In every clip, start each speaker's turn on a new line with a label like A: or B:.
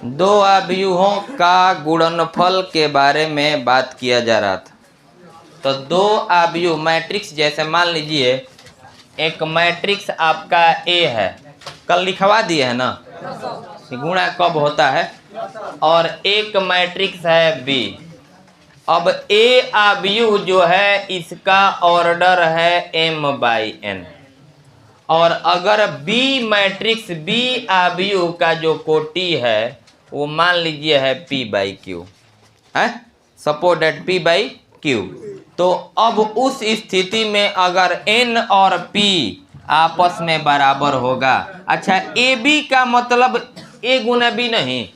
A: दो अवयवों का गुणनफल के बारे में बात किया जा रहा था। तो दो अवयव मैट्रिक्स, जैसे मान लीजिए एक मैट्रिक्स आपका ए है, कल लिखवा दिए है ना गुणा कब होता है, और एक मैट्रिक्स है बी। अब ए अवयव जो है इसका ऑर्डर है m/n, और अगर बी मैट्रिक्स बी अवयव का जो कोटि है वो मान लीजिए है p/q है, सपोज दैट p/q। तो अब उस स्थिति में अगर n और p आपस में बराबर होगा, अच्छा ए बी का मतलब a गुना b नहीं,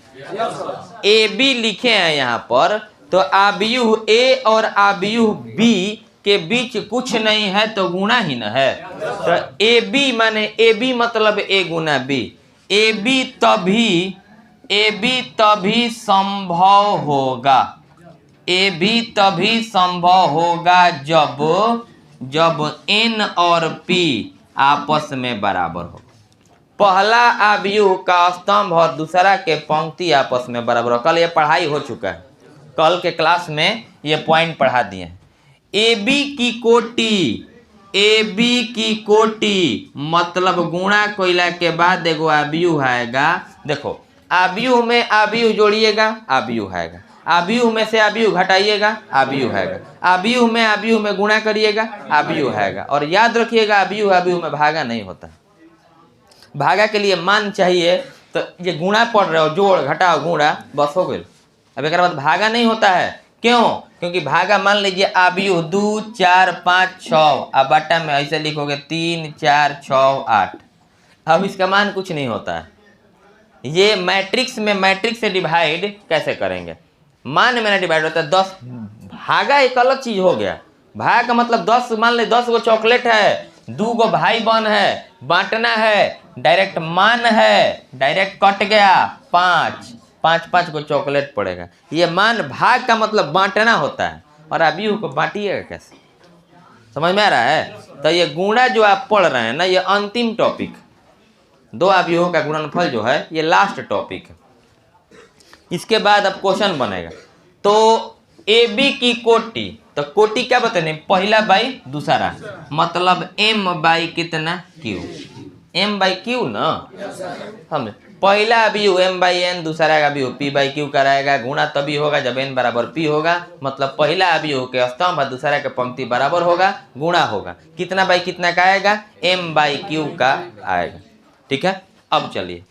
A: ए बी लिखे हैं यहाँ पर, तो अवयव ए और अवयव बी के बीच कुछ नहीं है तो गुणा ही न है। तो ए बी माने ए बी मतलब ए गुना बी। ए बी तभी संभव होगा, ए बी तभी संभव होगा जब एन और पी आपस में बराबर हो। पहला अवयव का स्तंभ और दूसरा के पंक्ति आपस में बराबर हो। कल ये पढ़ाई हो चुका है, कल के क्लास में ये पॉइंट पढ़ा दिए हैं। ए बी की कोटि मतलब गुणा कोइला के बाद एगो अवयव आएगा। देखो अवयव में अवयव जोड़िएगा अवयव आएगा, अवयव में से अवयव घटाइएगा अवयव आएगा, अवयव में गुणा करिएगा अवयव आएगा। और याद रखिएगा अवयव में भागा नहीं होता, भागा के लिए मान चाहिए। तो ये गुणा पढ़ रहे हो, जोड़ घटाओ गुणा बस हो गए। अब एक बाद भागा नहीं होता है, क्यों? क्योंकि भागा मान लीजिए अवयव 2 4 5 6, अब बटा में ऐसे लिखोगे 3 4 6 8। अब इसका मान कुछ नहीं होता है। ये मैट्रिक्स में मैट्रिक्स से डिवाइड कैसे करेंगे, मान में ना डिवाइड होता है। 10 भागा एक अलग चीज हो गया। भागा का मतलब 10, मान ले 10 गो चॉकलेट है, 2 गो भाई बहन है, बांटना है, डायरेक्ट मान है, डायरेक्ट कट गया 5 को चॉकलेट पड़ेगा। ये मान भाग का मतलब बांटना होता है, और अवयव को बांटिएगा कैसे, समझ में आ रहा है? तो ये गुणा जो आप पढ़ रहे हैं ना, ये अंतिम टॉपिक, दो अवयवों का गुणनफल जो है ये लास्ट टॉपिक है। इसके बाद अब क्वेश्चन बनेगा। तो ए बी की कोटि, तो कोटि क्या बताने, पहला बाई दूसरा मतलब m/, कितना q, m/q ना। हम पहला अवयव m/n, दूसरा का अवयव p/q कराएगा। गुणा तभी होगा जब n बराबर p होगा, मतलब पहला अवयव के स्तंभ और दूसरा के पंक्ति बराबर होगा, गुणा होगा। कितना बाई कितना का आएगा, m/q का आएगा। ठीक है। अब चलिए,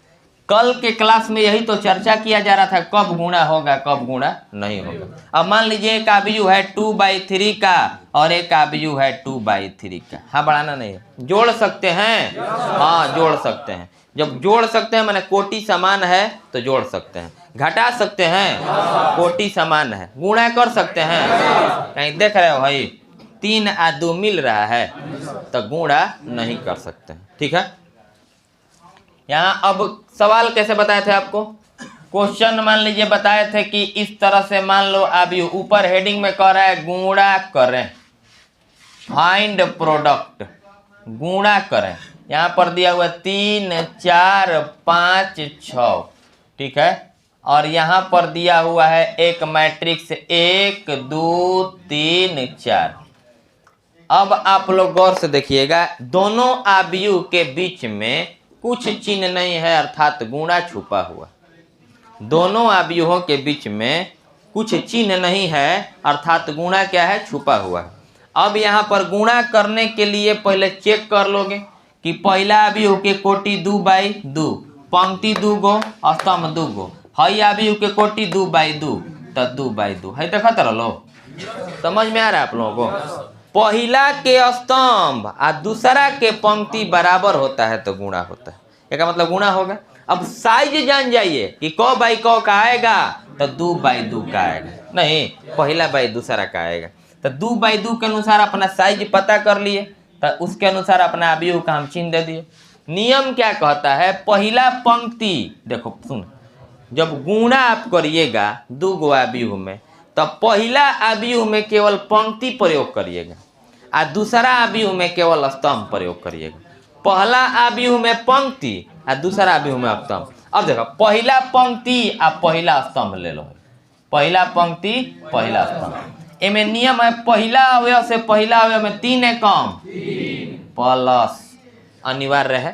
A: कल के क्लास में यही तो चर्चा किया जा रहा था, कब गुणा होगा कब गुणा नहीं होगा। अब मान लीजिए एक अवयव है 2/3 का और एक अवयव है 2/3 का। हाँ, बढ़ाना नहीं है, जोड़ सकते हैं, हाँ जोड़ सकते हैं। जब जोड़ सकते हैं माने कोटि समान है तो जोड़ सकते हैं, घटा सकते हैं, कोटि समान है, गुणा कर सकते हैं। कहीं देख रहे हो भाई 3 और 2 मिल रहा है तो गुणा नहीं कर सकते हैं। ठीक है। यहाँ अब सवाल कैसे बताए थे आपको, क्वेश्चन मान लीजिए बताए थे कि इस तरह से मान लो अवयव, ऊपर हेडिंग में कह रहा है गुणा करें, फाइंड प्रोडक्ट, गुणा करें। यहाँ पर दिया हुआ 3 4 5 6, ठीक है। और यहाँ पर दिया हुआ है एक मैट्रिक्स 1 2 3 4। अब आप लोग गौर से देखिएगा, दोनों अवयव के बीच में कुछ चिन्ह नहीं है, अर्थात गुणा छुपा हुआ। दोनों अवयवों के बीच में कुछ चिन्ह नहीं है, अर्थात गुणा क्या है, छुपा हुआ है। अब यहाँ पर गुणा करने के लिए पहले चेक कर लोगे कि पहला अवयव के कोटि 2/2, पंक्ति 2 गो, स्तंभ 2 गो, हई अवयव के कोटि 2/2 तो 2/2 है। देखा तर लो, समझ में आ रहा है आप लोगों को? पहला के स्तंभ और दूसरा के पंक्ति बराबर होता है तो गुणा होता है, इसका मतलब गुणा होगा। अब साइज जान जाइए कि क बाई क का आएगा तो 2/2 का आएगा, नहीं पहला बाई दूसरा का आएगा। तो 2/2 के अनुसार अपना साइज पता कर लिए, तो उसके अनुसार अपना अवयव का हम चिन्ह दे दिए। नियम क्या कहता है, पहला पंक्ति, देखो सुन, जब गुणा आप करिएगा 2 गो अवयव में, तो पहला अवयव में केवल पंक्ति प्रयोग करिएगा और दूसरा अवयव में केवल स्तंभ प्रयोग करिएगा। पहला अवयव में पंक्ति और दूसरा अवयव में स्तंभ। अब देखो पहला पंक्ति आ पहला स्तंभ ले लो, पहला पंक्ति पहला स्तंभ। एमे नियम है पहला अवयव से पहला अवयव में 3 एकम प्लस अनिवार्य है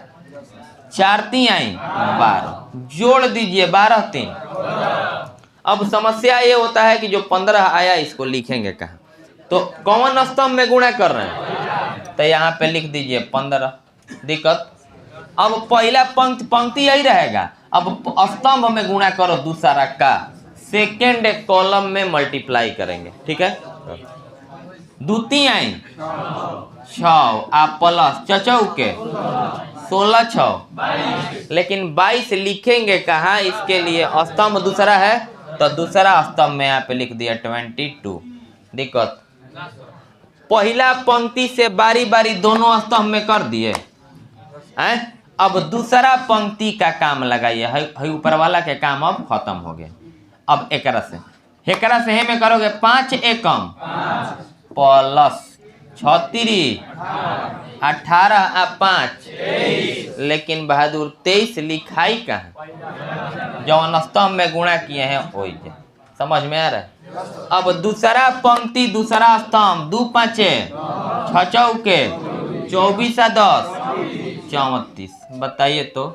A: 4 3 आई 12 जोड़ दीजिए 12 3। अब समस्या ये होता है कि जो 15 आया इसको लिखेंगे कहाँ, तो कौन स्तंभ में गुणा कर रहे हैं, तो यहाँ पे लिख दीजिए 15। दिक्कत अब पहला पंक्ति यही रहेगा, अब स्तंभ में गुणा करो दूसरा का, सेकेंड कॉलम में मल्टीप्लाई करेंगे, ठीक है। दूती आई 6 आप प्लस चचौ के 16 6, लेकिन 22 लिखेंगे कहाँ, इसके लिए स्तंभ दूसरा है तो दूसरा स्तंभ में यहाँ पे लिख दिया 22। दिक्कत पहला पंक्ति से बारी बारी दोनों स्तंभ में कर दिए हैं, अब दूसरा पंक्ति का काम लगाइए, ऊपर वाला के काम अब खत्म हो गया। अब एकरा से हे में करोगे 5 एकम प्लस 36 18 आ 5, लेकिन बहादुर 23 लिखाई कहाँ, जौन स्तंभ में गुणा किए हैं वही है, समझ में आ रहा है। अब दूसरा पंक्ति दूसरा स्तंभ 2 5 6 चौके 24 आ 10 34। बताइए तो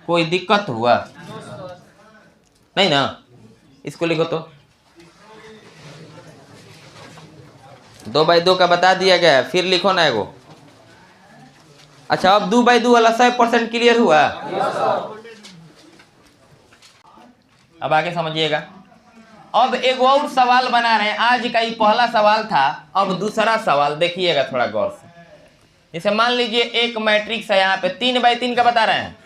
A: कोई दिक्कत हुआ नहीं ना, इसको लिखो तो 2 बाई 2 का बता दिया गया है, फिर लिखो ना एगो। अच्छा अब 2 बाई 2 वाला 100% क्लियर हुआ। अब आगे समझिएगा। अब एक और सवाल बना रहे हैं, आज का ये पहला सवाल था, अब दूसरा सवाल देखिएगा थोड़ा गौर से। जैसे मान लीजिए एक मैट्रिक्स है, यहाँ पे 3 बाई 3 का बता रहे हैं,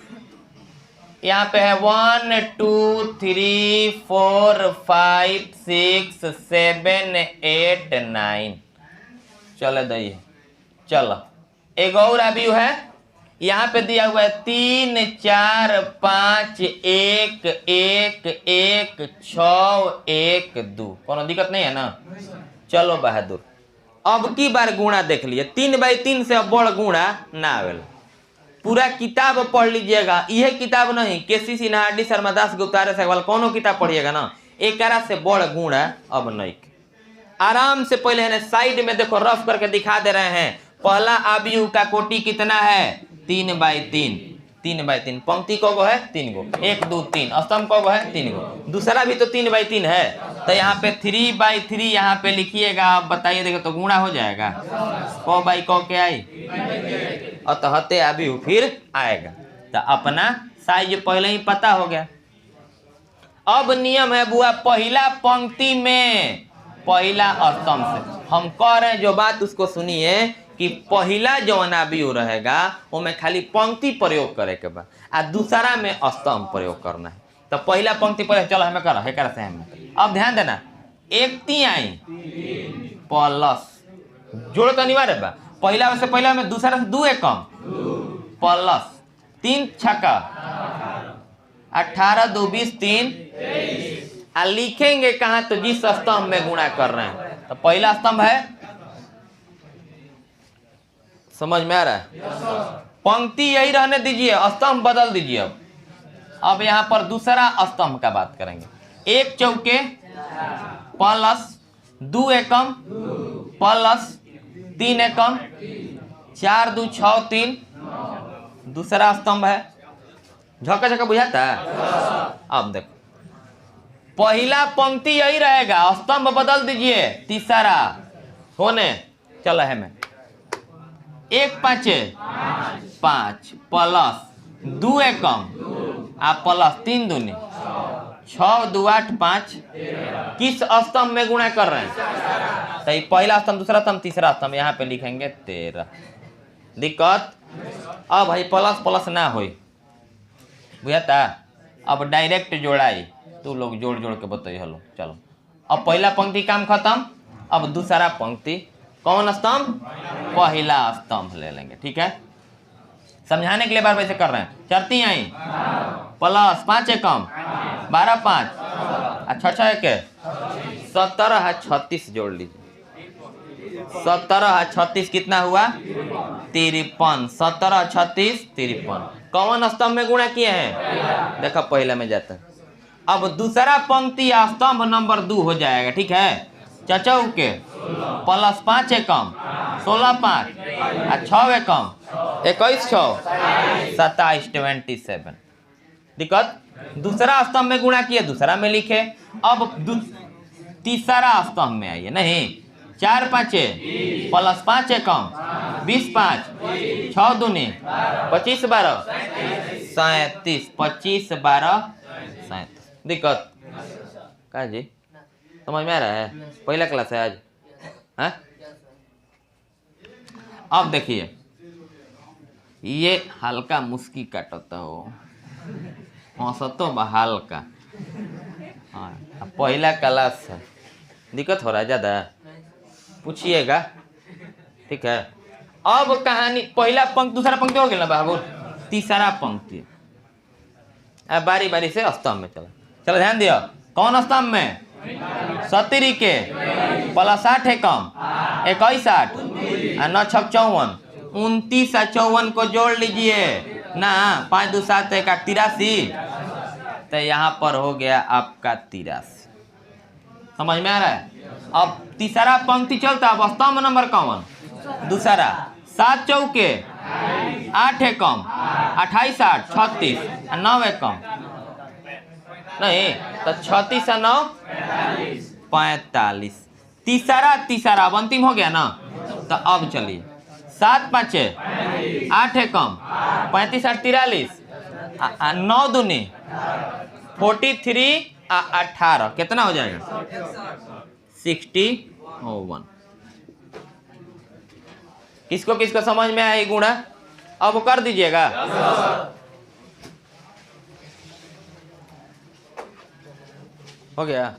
A: यहाँ पे है 1 2 3 4 5 6 7 8 9। चलो दी चलो एक और अभी है, यहाँ पे दिया हुआ है 3 4 5 1 1 1 6 1 2। कोनो दिक्कत नहीं है ना। चलो बहादुर अब की बार गुणा देख लिए, 3 बाई 3 से बड़ गुणा ना आवेला। पूरा किताब पढ़ लीजिएगा, यह किताब नहीं केसीसी नाहरडी शर्मा दास गुप्तारे से कोनो किताब पढ़िएगा ना, एक से बड़ गुणा अब नहीं। आराम से पहले है साइड में देखो रफ करके दिखा दे रहे हैं। पहला आबयू का कोटि कितना है 3 बाई 3, 3 बाई 3। पंक्ति को है 3 गो, 1 2 3। स्तंभ को है 3 गो, दूसरा भी तो 3 बाई 3 है, तो यहाँ पे 3 बाई 3 यहाँ पे लिखिएगा। आप बताइए देखो तो गुणा हो जाएगा, को बाई को के आई और तो हते आबयू फिर आएगा, तो अपना साइज पहले ही पता हो गया। अब नियम है बुआ पहला पंक्ति में पहला स्तंभ से हम कह रहे हैं जो बात उसको सुनिए कि पहला जौन आबयू रहेगा उसमें खाली पंक्ति प्रयोग करे के बाद, आ दूसरा में स्तंभ प्रयोग करना है। तो पहला पंक्ति पर चलो हमें करो है से हमें। अब ध्यान देना 1 3 आई प्लस जोड़ तो अनिवार्य बा, पहला से पहला में दूसरा से 2 एकम प्लस 3 छक्का 18 2 20 3 आ लिखेंगे कहाँ, तो जिस स्तंभ में गुणा कर रहे हैं। तो पहला स्तंभ है, समझ में आ रहा है। पंक्ति यही रहने दीजिए, स्तंभ बदल दीजिए। अब यहाँ पर दूसरा स्तंभ का बात करेंगे। 1 चौके प्लस 2 एकम प्लस 3 एकम 4 2 6 3 दूसरा स्तंभ है। झका झका बुझाता है। अब देखो पहला पंक्ति यही रहेगा, स्तंभ बदल दीजिए। तीसरा होने चलो है मैं 1 5 5 प्लस 2 एकम आ प्लस 3 दूनी 6 2 8 5। किस स्तंभ में गुणा कर रहे हैं, तो पहला स्तंभ दूसरा स्तंभ तीसरा स्तंभ, यहाँ पे लिखेंगे 13। दिक्कत अब भाई प्लस प्लस ना हो बुझाता। अब डायरेक्ट जोड़ाई तू लोग जोड़ जोड़ के बताइए। हलो चलो अब पहला पंक्ति काम खत्म। अब दूसरा पंक्ति कौन स्तंभ, पहला स्तंभ ले लेंगे, ठीक है। समझाने के लिए बार वैसे कर रहे हैं। चरती आई प्लस 5 एकम 12 5 अच्छा 6 1 17 36 जोड़ लीजिए। 17 36 कितना हुआ 53। 17 36 53 कौन स्तंभ में गुणा किए हैं? देखो पहला में जाता है। अब दूसरा पंक्ति स्तंभ नंबर 2 हो जाएगा, ठीक है। चचौ के प्लस 5 एकम 16 5 और 6 एकम 21 6 27 27। दिक्कत दूसरा स्तंभ में गुणा किए, दूसरा में लिखे। अब तीसरा स्तंभ में आइए, नहीं 4 5 प्लस 5 एकम 20 5 6 दूनी 25 12 37 25 12 37। दिक्कत का जी समझ में आ रहा है? पहला क्लास है आज, हाँ? अब देखिए ये हल्का मुस्की काटता हो, हंसतो बहाल का। हाँ पहला क्लास है, दिक्कत हो रहा है ज़्यादा, पूछिएगा, ठीक है। अब कहानी पहला पंक्ति दूसरा पंक्ति हो गया ना बाबू, तीसरा पंक्ति अब बारी बारी से स्तंभ में चलो। चलो ध्यान दियो, कौन स्तंभ में? 70 के प्लस 8 एकम 21 8 और 9 6 54 29 और 54 को जोड़ लीजिए ना, 5 2 7 1 8 83। तो यहाँ पर हो गया आपका 83। समझ में आ रहा है? अब तीसरा पंक्ति चलता, अब स्तंभ नंबर कौन? दूसरा। 7 चौके 8 एकम 28 8 36 और 9 एकम नहीं तो 36 और 9 45। तीसरा अब अंतिम हो गया ना। तो अब चलिए 7 5 8 एकम 35 8 43 9 दूनी 43 और 18 कितना हो जाएगा? 61। किसको किसको समझ में आया गुणा? अब कर दीजिएगा। हो गया,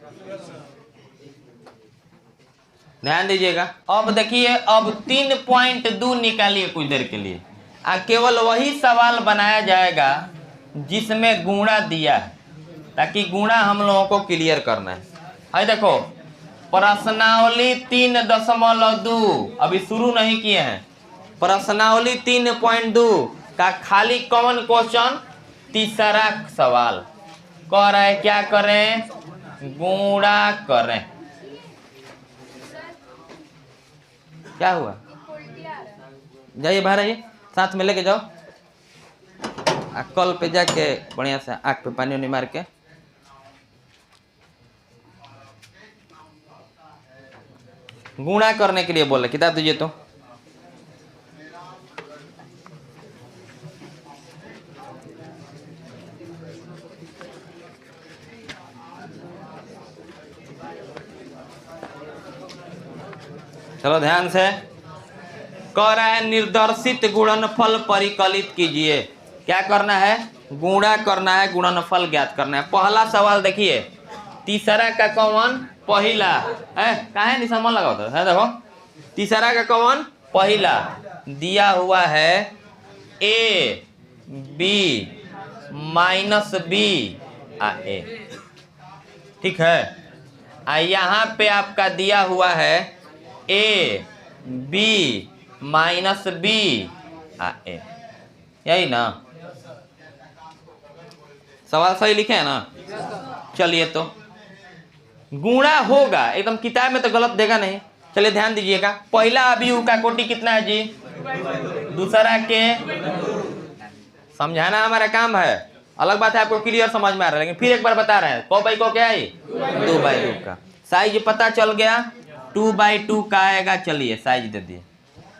A: ध्यान दीजिएगा। अब देखिए, अब 3.2 निकालिए कुछ देर के लिए, केवल वही सवाल बनाया जाएगा जिसमें गुणा दिया है, ताकि गुणा हम लोगों को क्लियर करना है। है देखो प्रश्नावली 3.2 अभी शुरू नहीं किए हैं। प्रश्नावली 3.2 का खाली कॉमन क्वेश्चन तीसरा सवाल कह रहा है क्या करें? गुणा करें। क्या हुआ? जाइए बाहर आइए, साथ में लेके जाओ, कल पे जाके बढ़िया से आँख पे पानी उनी मार के गुणा करने के लिए बोले। किताब दीजिए तो। चलो ध्यान से, कह रहा है निर्देशित गुणनफल परिकलित कीजिए। क्या करना है? गुणा करना है, गुणनफल ज्ञात करना है। पहला सवाल देखिए, तीसरा का कौन? पहला है, काहे नहीं समझ लगा होता है? देखो तीसरा का कौन? पहला दिया हुआ है ए बी माइनस बी ए, ठीक है। यहाँ पे आपका दिया हुआ है ए बी माइनस बी ए, यही ना? सवाल सही लिखे है ना? चलिए तो गुणा होगा, एकदम किताब में तो गलत देगा नहीं। चलिए ध्यान दीजिएगा, पहला अवयव का कोटि कितना है जी? दूसरा के समझाना हमारा काम है। अलग बात है आपको क्लियर समझ में आ रहा है, लेकिन फिर एक बार बता रहे हैं, 2/2 क्या है? 2/2 का साइज पता चल गया, 2/2 का आएगा। चलिए साइज दे दिए।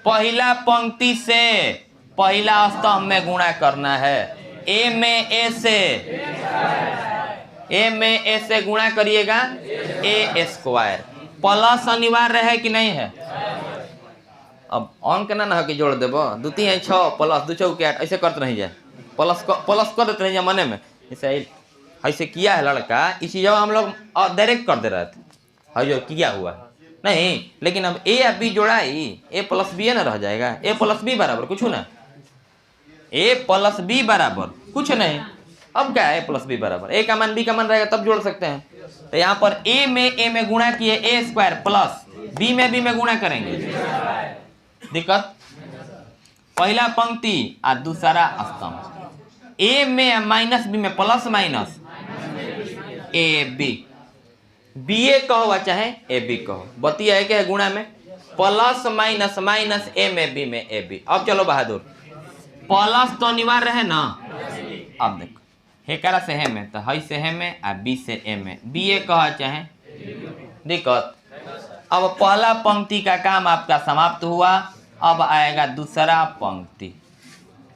A: पहला पंक्ति से पहला स्तंभ में गुणा करना है। ए में ए से गुणा करिएगा, ए स्क्वायर प्लस अनिवार्य है कि नहीं है? अब ऑन करना ना है कि जोड़ देबो, 2 3 6 प्लस 2 4 8 ऐसे करते नहीं जाए, प्लस कर देते नहीं जाए मने में। ऐसे किया है लड़का, इसी जगह हम लोग डायरेक्ट कर दे रहे थे, है जो किया हुआ नहीं। लेकिन अब ए और बी जोड़ाई, ए प्लस बी ना रह जाएगा। ए प्लस बी बराबर कुछ ना, ए प्लस बी बराबर कुछ नहीं। अब क्या है? ए प्लस बी बराबर ए का मान बी का मान रहेगा, तब जोड़ सकते हैं। तो यहाँ पर ए में गुणा किए, ए स्क्वायर प्लस बी में गुणा करेंगे। दिक्कत? पहला पंक्ति और दूसरा स्तंभ, ए में माइनस बी में plus minus a b, b a कहो वा चाहे ए बी कहो, बतिया है क्या है गुणा में, प्लस माइनस माइनस ए में बी में ए बी। अब चलो बहादुर, प्लस तो अनिवार्य है ना। अब देखो हेकरा से है में तो हई से है में आ बी से ए में, बी ए कहो चाहे दिक्कत। अब पहला पंक्ति का काम आपका समाप्त हुआ, अब आएगा दूसरा पंक्ति,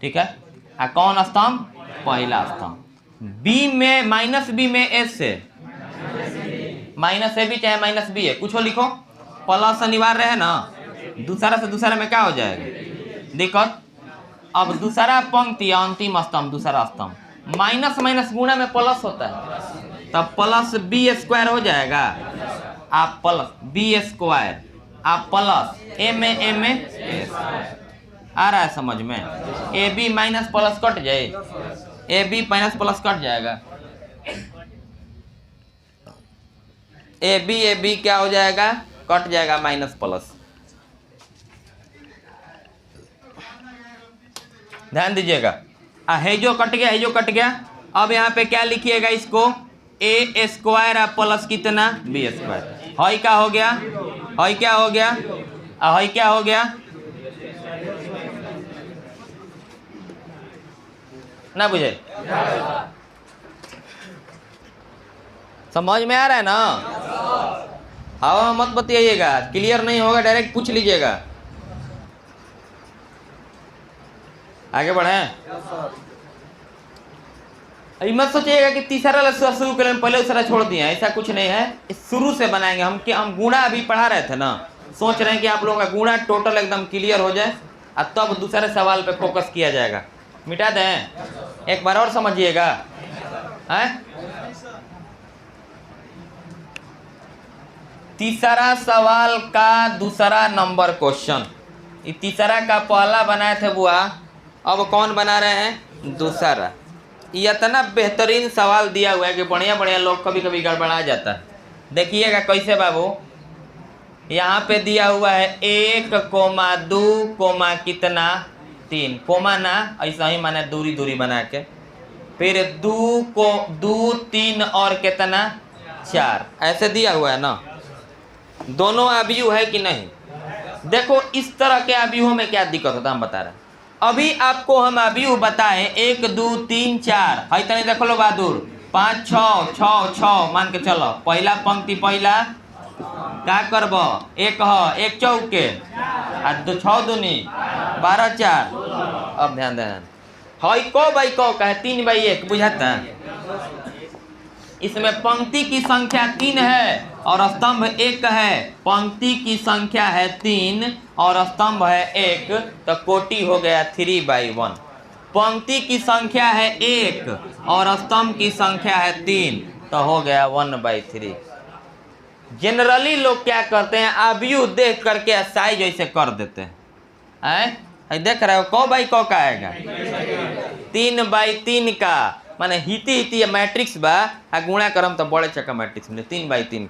A: ठीक है। आ कौन स्तंभ, पहला स्तंभ। बी में माइनस बी में ए से माइनस ए बी चाहे माइनस बी है, कुछ लिखो, प्लस अनिवार्य है ना, दूसरा से दूसरा में क्या हो जाएगा दिक्कत। अब दूसरा पंक्ति अंतिम स्तंभ, दूसरा स्तंभ, माइनस माइनस गुणा में प्लस होता है, तब प्लस बी स्क्वायर हो जाएगा। आप प्लस बी स्क्वायर, आप प्लस ए में आ रहा है समझ में, a b minus plus cut जाए, a b minus plus cut जाएगा, ए बी क्या हो जाएगा, कट जाएगा माइनस प्लस। ध्यान दीजिएगा, है जो कट गया, है जो कट गया। अब यहाँ पे क्या लिखिएगा इसको, ए स्क्वायर प्लस कितना बी स्क्वायर। हई क्या हो गया, हई क्या हो गया, हई क्या हो गया ना, बुझे समझ में आ रहा है ना। हवा मत बताइएगा, क्लियर नहीं होगा डायरेक्ट पूछ लीजिएगा। आगे बढ़े, मत सोचिएगा कि तीसरा लफ्ज़ शुरू करें पहले दूसरा छोड़ दिया, ऐसा कुछ नहीं है। शुरू से बनाएंगे हम, कि हम गुणा अभी पढ़ा रहे थे ना, सोच रहे हैं कि आप लोगों का गुणा टोटल एकदम क्लियर हो जाए और तब दूसरे सवाल पे फोकस किया जाएगा। मिटा दें, एक बार और समझिएगा। तीसरा सवाल का दूसरा नंबर क्वेश्चन, तीसरा का पहला बनाए थे बुआ, अब कौन बना रहे हैं, दूसरा। ये इतना बेहतरीन सवाल दिया हुआ है कि बढ़िया बढ़िया लोग कभी कभी गड़बड़ा जाता है। देखिएगा कैसे बाबू, यहाँ पे दिया हुआ है 1,2, कितना 3, कोमा ना ऐसा ही माने दूरी दूरी बना के, फिर 2, 3 और कितना 4, ऐसे दिया हुआ है ना। दोनों अवयव है कि नहीं, देखो इस तरह के अवयवों में क्या दिक्कत होता है हम बता रहे हैं। अभी आपको हम अवयव बताए 1, 2, 3, 4, है तनी देख लो बहादुर, 5, 6 मान के चलो। पहला पंक्ति पहला क्या करब, एक चौके आ 6 दूनी 12, 4। अब ध्यान देना, हई को बाई को का है 3 बाई 1, बुझाता है। इसमें पंक्ति की संख्या 3 है और स्तंभ 1 है। पंक्ति की संख्या है 3 और स्तंभ है 1, तो कोटि हो गया 3/1। पंक्ति की संख्या है 1 और स्तंभ की संख्या है 3, तो हो गया 1/3। जनरली लोग क्या करते हैं, अवयव देख करके साइज ऐसे कर देते हैं। देख रहे हो, को बाई को का आएगा 3/3 का, माने हिती मैट्रिक्स बा, गुणा करम तो बड़े चक्का मैट्रिक्स में 3/3।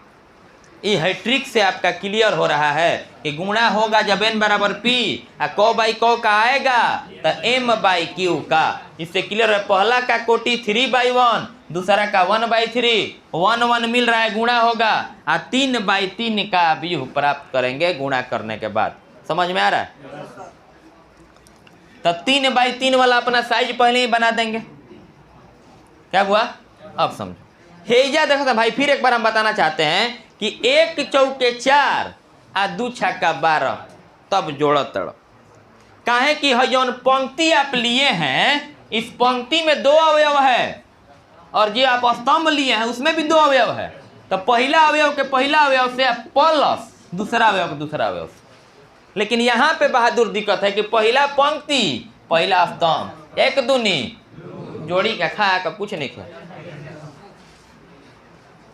A: ये हैट्रिक से आपका क्लियर हो रहा है कि गुणा होगा जब n बराबर p, को बाई को का आएगा तो m/q का। इससे क्लियर है, पहला का कोटि 3/1, दूसरा का 1/3, 1 मिल रहा है, गुणा होगा, 3/3 का अवयव प्राप्त करेंगे गुणा करने के बाद। समझ में आ रहा है, तो 3/3 वाला अपना साइज पहले ही बना देंगे। क्या हुआ, अब समझो। हेजा देखो तो भाई, फिर एक बार हम बताना चाहते हैं कि 1 चौके 4 आ 2 छक्का 12, तब जोड़ तड़। काहे कि जौन पंक्ति आप लिए हैं, इस पंक्ति में 2 अवयव है, और जो आप स्तंभ लिए हैं उसमें भी 2 अवयव है। तो पहला अवयव के पहला अवयव से प्लस दूसरा अवयव के दूसरा अवयव से। लेकिन यहाँ पे बहादुर दिक्कत है कि पहला पंक्ति पहला स्तंभ, 1 दूनी जोड़ी का खा का कुछ नहीं खा।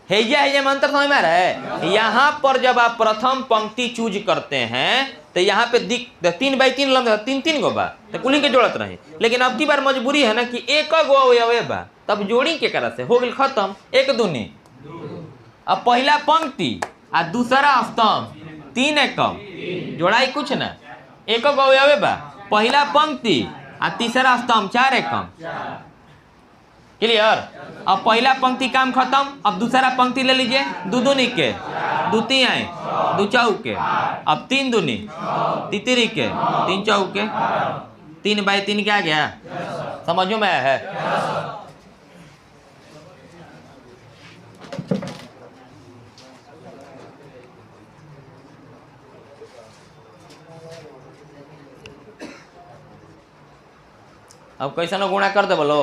A: हेजा में अंतर समझ में आ रहा है। यहाँ पर जब आप प्रथम पंक्ति चूज करते हैं तो यहाँ पे 3/3 लंबा 3 गो बा, तो कुल के जोड़त रही। लेकिन अब की बार मजबूरी है ना कि 1 गो अवयव बा, तब जोड़ी के करा से हो गई खत्म, 1 दूनी। अब पहला पंक्ति आ दूसरा स्तंभ 3 एकम, जोड़ाई कुछ ना, 1 गो अवयव बा, पहला पंक्ति आ तीसरा स्तंभ 4 एकम। क्लियर। अब पहला पंक्ति काम खत्म, अब दूसरा पंक्ति ले लीजिए। दू दूनी के, दू तिहाई, दू चौके, अब तीन दूनी, तितरी के, तीन चौके, 3 बाई 3 क्या गया, समझो में है। अब कैसे ना गुणा कर दे बोलो।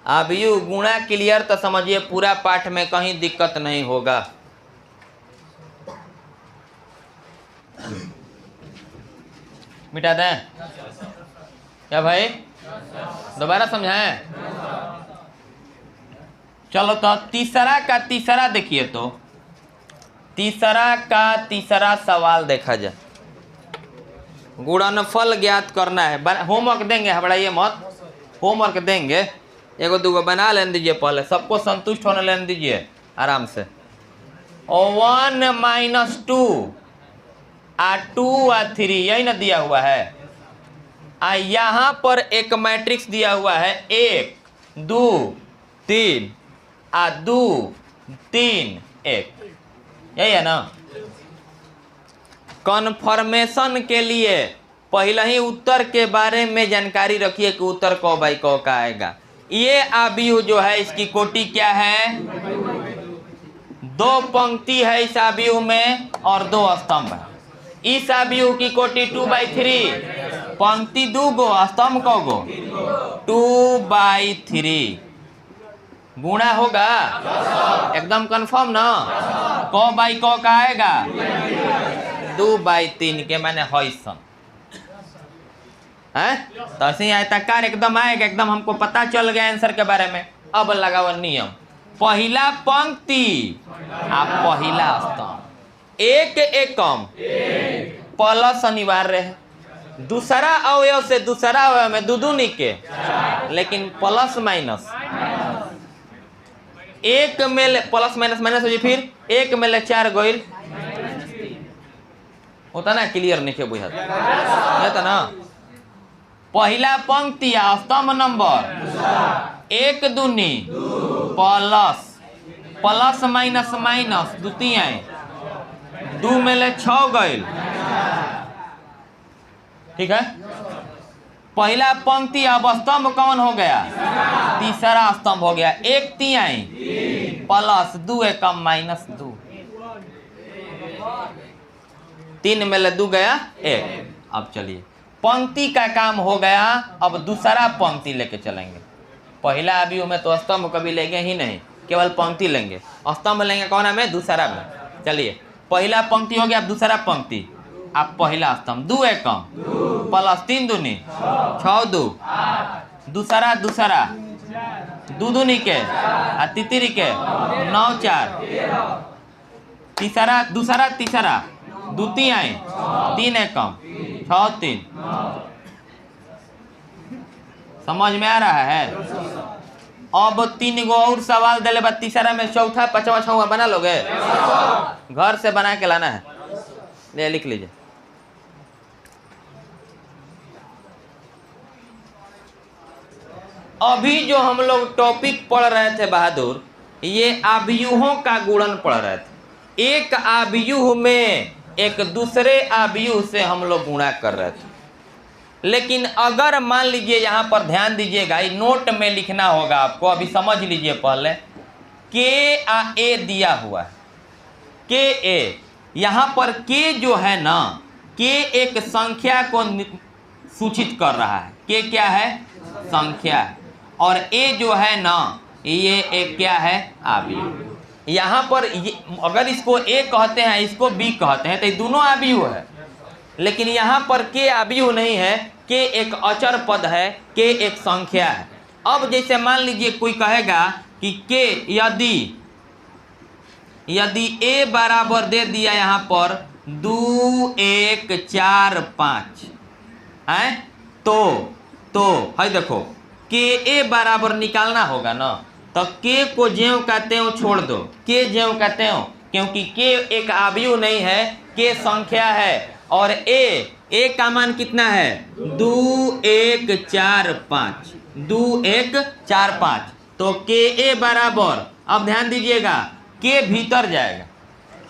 A: अब यू गुणा क्लियर तो समझिए पूरा पाठ में कहीं दिक्कत नहीं होगा। मिटा दें क्या भाई, दोबारा समझाएं। चलो तो तीसरा का तीसरा देखिए, तो तीसरा का तीसरा सवाल देखा जाए। गुणनफल ज्ञात करना है। होमवर्क देंगे, हबड़ाइए मत, होमवर्क देंगे, एगो दूगो बना लेने दीजिए, पहले सबको संतुष्ट होने लेने दीजिए आराम से। 1 माइनस 2 आ 2 आ 3 यही ना दिया हुआ है। आ यहाँ पर एक मैट्रिक्स दिया हुआ है 1 2 3 आ 2 3 1, यही है ना। कन्फर्मेशन के लिए पहले ही उत्तर के बारे में जानकारी रखिए कि उत्तर कौ बाई कौ का आएगा। ये आव्यूह जो है इसकी कोटि क्या है, 2 पंक्ति है इस आव्यूह में और 2 स्तंभ है। इस आव्यूह की कोटि 2/3, पंक्ति 2 गो स्तंभ कौ गो, 2/3 गुणा होगा एकदम कंफर्म ना। कौ बाई कौ का आएगा, 2/3 के मैंने हॉइसन है, तो ऐसे ही आयताकार एकदम आएगा, एकदम हमको पता चल गया आंसर के बारे में। अब लगाओ नियम, पहला पंक्ति आप पहला स्तंभ, एक एकम प्लस अनिवार्य है, दूसरा अवयव से दूसरा अवयव में दू दूनी के, लेकिन प्लस माइनस, एक में प्लस माइनस माइनस हो जाए, फिर एक में 4 गोइल होता ना, क्लियर नहीं बुझा ना। पहला पंक्ति स्तंभ नंबर 1 दूनी प्लस प्लस माइनस माइनस दू तिहाई, 2 में 6 गइल, ठीक है। पहला पंक्ति अब स्तंभ कौन हो गया, तीसरा स्तंभ हो गया, 1 तिहाई प्लस 2 एकम माइनस 2, 3 में 2 गया 1। अब चलिए पंक्ति का काम हो गया, अब दूसरा पंक्ति लेके चलेंगे। पहला आव्यूह में तो स्तंभ कभी लेंगे ही नहीं, केवल पंक्ति लेंगे, स्तंभ लेंगे कौन में, दूसरा में। चलिए पहला पंक्ति हो गया, अब दूसरा पंक्ति आप पहला स्तंभ 2 एकम प्लस 3 दूनी 6 2, दूसरा 2 दूनी के आ तितरी के 9 4, तीसरा तीसरा 2 तिहाई 3 एकम 6 3, समझ में आ रहा है। अब 3 गो और सवाल दिले बाद तीसरा में चौथा पांचवा छठवां बना लोगे, घर से बना के लाना है, ले लिख लीजिए। अभी जो हम लोग टॉपिक पढ़ रहे थे बहादुर, ये आव्यूहों का गुणन पढ़ रहे थे। एक आव्यूह में एक दूसरे आव्यूह से हम लोग गुणा कर रहे थे। लेकिन अगर मान लीजिए, यहाँ पर ध्यान दीजिएगा, नोट में लिखना होगा आपको, अभी समझ लीजिए पहले, के आ ए दिया हुआ है, के ए, यहाँ पर के जो है ना, के एक संख्या को सूचित कर रहा है। के क्या है, संख्या है, और ए जो है ना, ये एक क्या है, आव्यूह। यहाँ पर अगर इसको ए कहते हैं, इसको बी कहते हैं, तो ये दोनों आव्यूह है। लेकिन यहाँ पर के आव्यूह नहीं है, के एक अचर पद है, के एक संख्या है। अब जैसे मान लीजिए कोई कहेगा कि के यदि ए बराबर दे दिया यहाँ पर 2 1 4 5 है, तो है देखो, के ए बराबर निकालना होगा ना, तो के को ज्यों का त्यों छोड़ दो, के ज्यों का त्यों, क्योंकि के एक आव्यूह नहीं है, के संख्या है, और ए ए का मान कितना है 2 1 4 5, 2 1 4 5। तो के ए बराबर, अब ध्यान दीजिएगा, के भीतर जाएगा।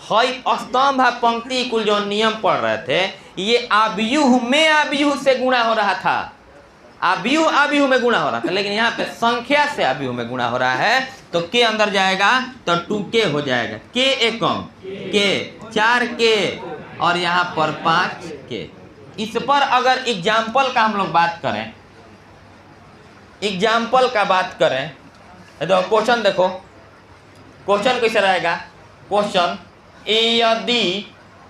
A: हई स्तंभ पंक्ति कुल जो नियम पढ़ रहे थे, ये आव्यूह में आव्यूह से गुणा हो रहा था, आव्यूह आव्यूह में गुणा हो रहा था, लेकिन यहाँ पे संख्या से आव्यूह में गुणा हो रहा है। तो के अंदर जाएगा तो 2k हो जाएगा, के एकम के 4k और यहाँ पर 5k। इस पर अगर एग्जाम्पल का हम लोग बात करें, एग्जाम्पल का बात करें तो क्वेश्चन देखो, क्वेश्चन कैसे रहेगा। क्वेश्चन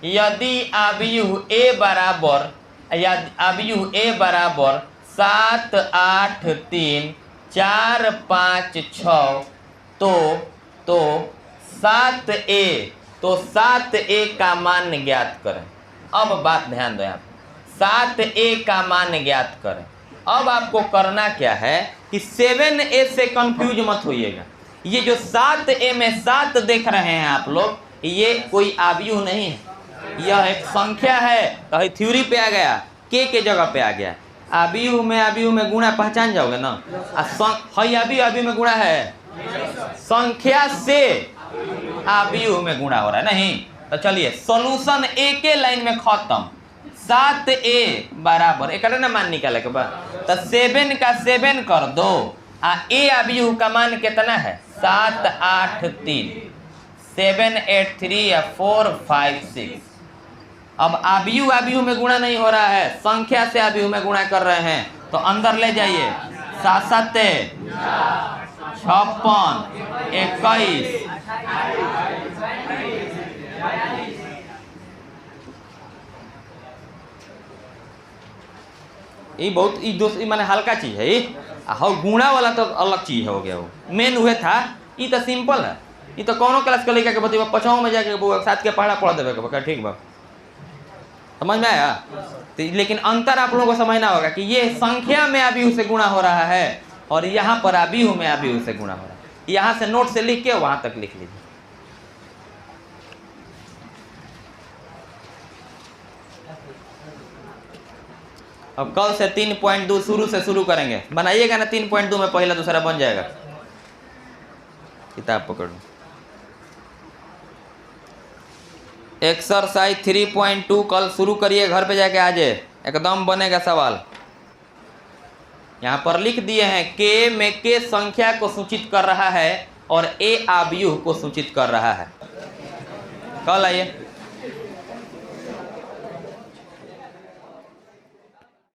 A: यदि आव्यूह ए बराबर, आव्यूह ए बराबर 7 8 3 4 5 6, तो 7a, तो 7a का मान ज्ञात करें। अब बात ध्यान दो, यहाँ 7a का मान ज्ञात करें। अब आपको करना क्या है कि 7a से कंफ्यूज मत होइएगा। ये जो 7a में 7 देख रहे हैं आप लोग, ये कोई आव्यूह नहीं है, यह एक संख्या है। तो थ्योरी पे आ गया, के जगह पे आ गया। आव्यूह में गुणा पहचान जाओगे ना। आव्यूह में गुणा है, संख्या से आव्यूह में गुणा हो रहा है नहीं। तो चलिए सॉल्यूशन एक के लाइन में खत्म। 7a बराबर एक ना मान निकाले के बाद, तो 7 का 7 कर दो। ए आव्यूह का मान कितना है 7 8 3, 7 8 3 या 4 5 6। अब आव्यूह में गुणा नहीं हो रहा है, संख्या से आव्यूह में गुणा कर रहे हैं। तो अंदर ले जाइए, 7 7 56 21, ये बहुत माने हल्का चीज है। गुणा वाला तो अलग चीज हो गया, वो मेन हुए था। ये तो सिंपल है, ये तो कौनो क्लास के लड़का के बतेबा 5 में जाके साथ के पढ़ा पढ़ देवे के, ठीक बा, समझ में आया। तो लेकिन अंतर आप लोगों को समझना होगा कि ये संख्या में आव्यूह से गुणा हो रहा है और यहाँ पर आव्यूह में आव्यूह से गुणा हो रहा है। यहाँ से नोट से लिख के वहां तक लिख लीजिए। अब कल से 3.2 शुरू करेंगे। बनाइएगा ना 3.2 में पहला दूसरा बन जाएगा। किताब पकड़ो, एक्सरसाइज 3.2 कल शुरू करिए, घर पे जाके आज एकदम बनेगा सवाल। यहाँ पर लिख दिए हैं के में के संख्या को सूचित कर रहा है और ए आव्यूह को सूचित कर रहा है। कल आइए।